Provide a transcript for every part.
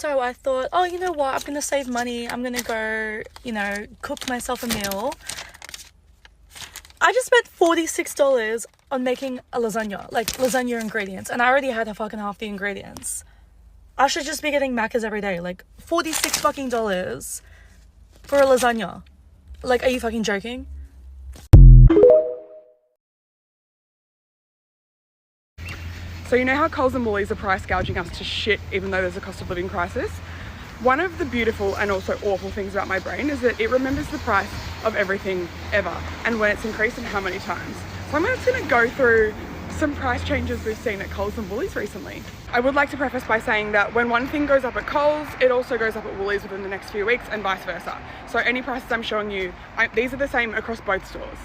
So I thought, oh, you know what? I'm going to save money. I'm going to go, you know, cook myself a meal. I just spent $46 on making a lasagna, like lasagna ingredients. And I already had fucking half the ingredients. I should just be getting Macca's every day. Like, $46 fucking dollars for a lasagna. Like, are you fucking joking? So you know how Coles and Woolies are price gouging us to shit even though there's a cost of living crisis? One of the beautiful and also awful things about my brain is that it remembers the price of everything ever and when it's increased and how many times. So I'm just going to go through some price changes we've seen at Coles and Woolies recently. I would like to preface by saying that when one thing goes up at Coles, it also goes up at Woolies within the next few weeks and vice versa. So any prices I'm showing you, these are the same across both stores.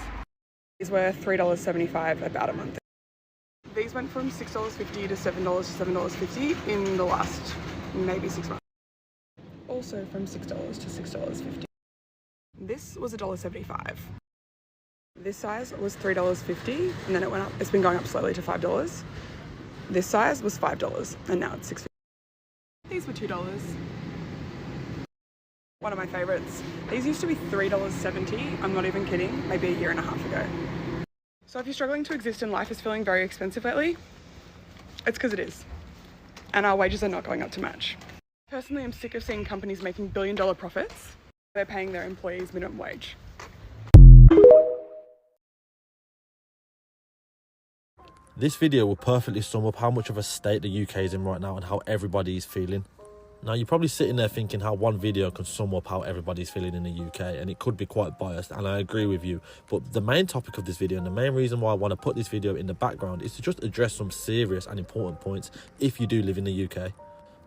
These were $3.75 about a month. These went from $6.50 to $7 to $7.50 in the last maybe 6 months. Also from $6 to $6.50. This was $1.75. This size was $3.50 and then it went up. It's been going up slowly to $5. This size was $5 and now it's $6.50. These were $2. One of my favorites. These used to be $3.70. I'm not even kidding. Maybe a year and a half ago. So if you're struggling to exist and life is feeling very expensive lately, it's because it is. And our wages are not going up to match. Personally, I'm sick of seeing companies making billion-dollar profits. They're paying their employees minimum wage. This video will perfectly sum up how much of a state the UK is in right now and how everybody is feeling. Now, you're probably sitting there thinking how one video can sum up how everybody's feeling in the UK, and it could be quite biased, and I agree with you. But the main topic of this video and the main reason why I want to put this video in the background is to just address some serious and important points if you do live in the UK.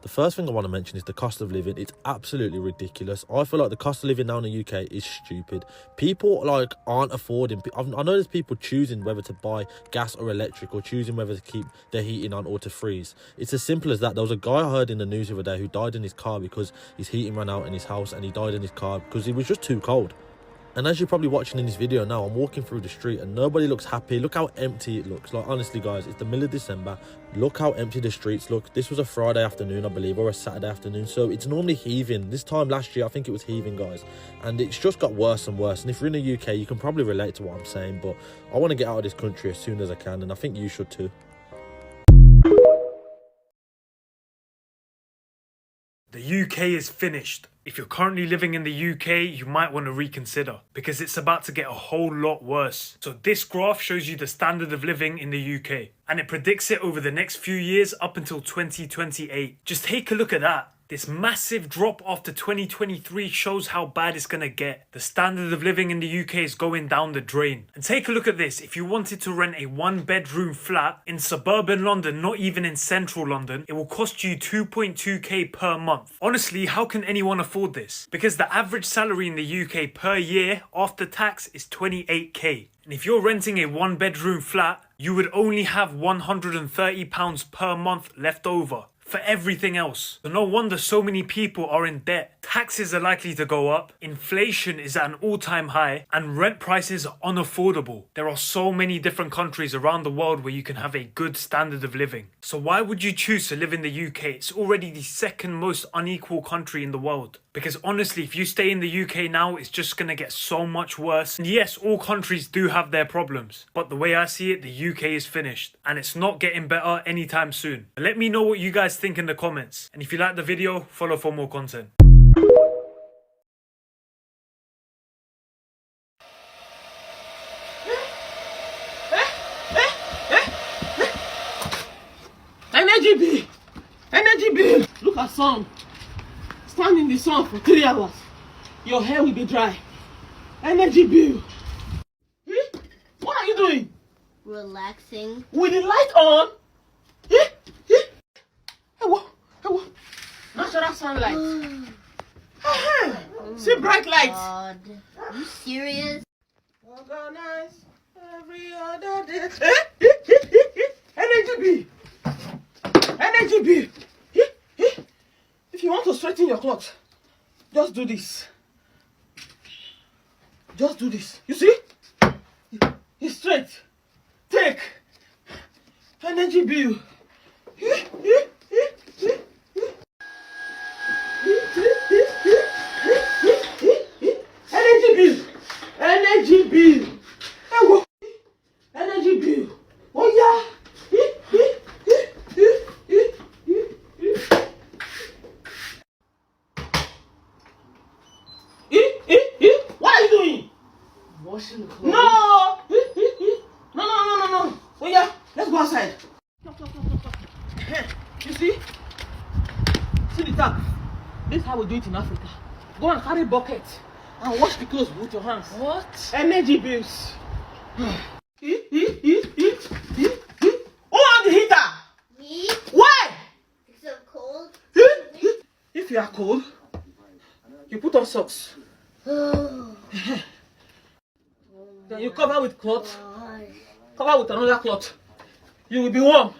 The first thing I want to mention is the cost of living. It's absolutely ridiculous. I feel like the cost of living now in the UK is stupid. People aren't affording. I know there's people choosing whether to buy gas or electric, or choosing whether to keep their heating on or to freeze. It's as simple as that. There was a guy I heard in the news the other day who died in his car because his heating ran out in his house, and he died in his car because it was just too cold. And as you're probably watching in this video now, I'm walking through the street and nobody looks happy. Look how empty it looks. Like, honestly, guys, it's the middle of December. Look how empty the streets look. This was a Friday afternoon, I believe, or a Saturday afternoon. So it's normally heaving. This time last year, I think it was heaving, guys. And it's just got worse and worse. And if you're in the UK, you can probably relate to what I'm saying. But I want to get out of this country as soon as I can. And I think you should too. The UK is finished. If you're currently living in the UK, you might want to reconsider because it's about to get a whole lot worse. So this graph shows you the standard of living in the UK and it predicts it over the next few years up until 2028. Just take a look at that. This massive drop after 2023 shows how bad it's going to get. The standard of living in the UK is going down the drain. And take a look at this. If you wanted to rent a 1-bedroom flat in suburban London, not even in central London, it will cost you 2.2k per month. Honestly, how can anyone afford this? Because the average salary in the UK per year after tax is 28k. And if you're renting a 1-bedroom flat, you would only have £130 per month left over for everything else. So no wonder so many people are in debt. Taxes are likely to go up, inflation is at an all-time high, and rent prices are unaffordable. There are so many different countries around the world where you can have a good standard of living. So why would you choose to live in the UK? It's already the second most unequal country in the world. Because honestly, if you stay in the UK now, it's just gonna get so much worse. And yes, all countries do have their problems, but the way I see it, the UK is finished and it's not getting better anytime soon. Let me know what you guys think in the comments. And if you like the video, follow for more content. Energy bill. Look at sun. Stand in the sun for 3 hours. Your hair will be dry. Energy bill. What are you doing? Relaxing. With the light on? Natural sunlight. See bright lights. God. Are you serious? Organize every other day. Energy bill. Energy bill. If you want to straighten your clothes, just do this. Just do this. You see? It's straight. Take. Energy bill. washing the clothes. No! No. Oh yeah, let's go outside. Talk. You see? See the tap? This is how we do it in Africa. Go and carry bucket and wash the clothes with your hands. What? Energy bills. Who on the heater? Me? Why? It's so cold. If you are cold, you put on socks. Oh, Then you cover with cloth. God. Cover with another cloth. You will be warm.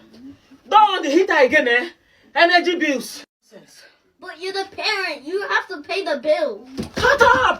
Don't on the heater again, eh? Energy bills. But you're the parent. You have to pay the bill. Shut up!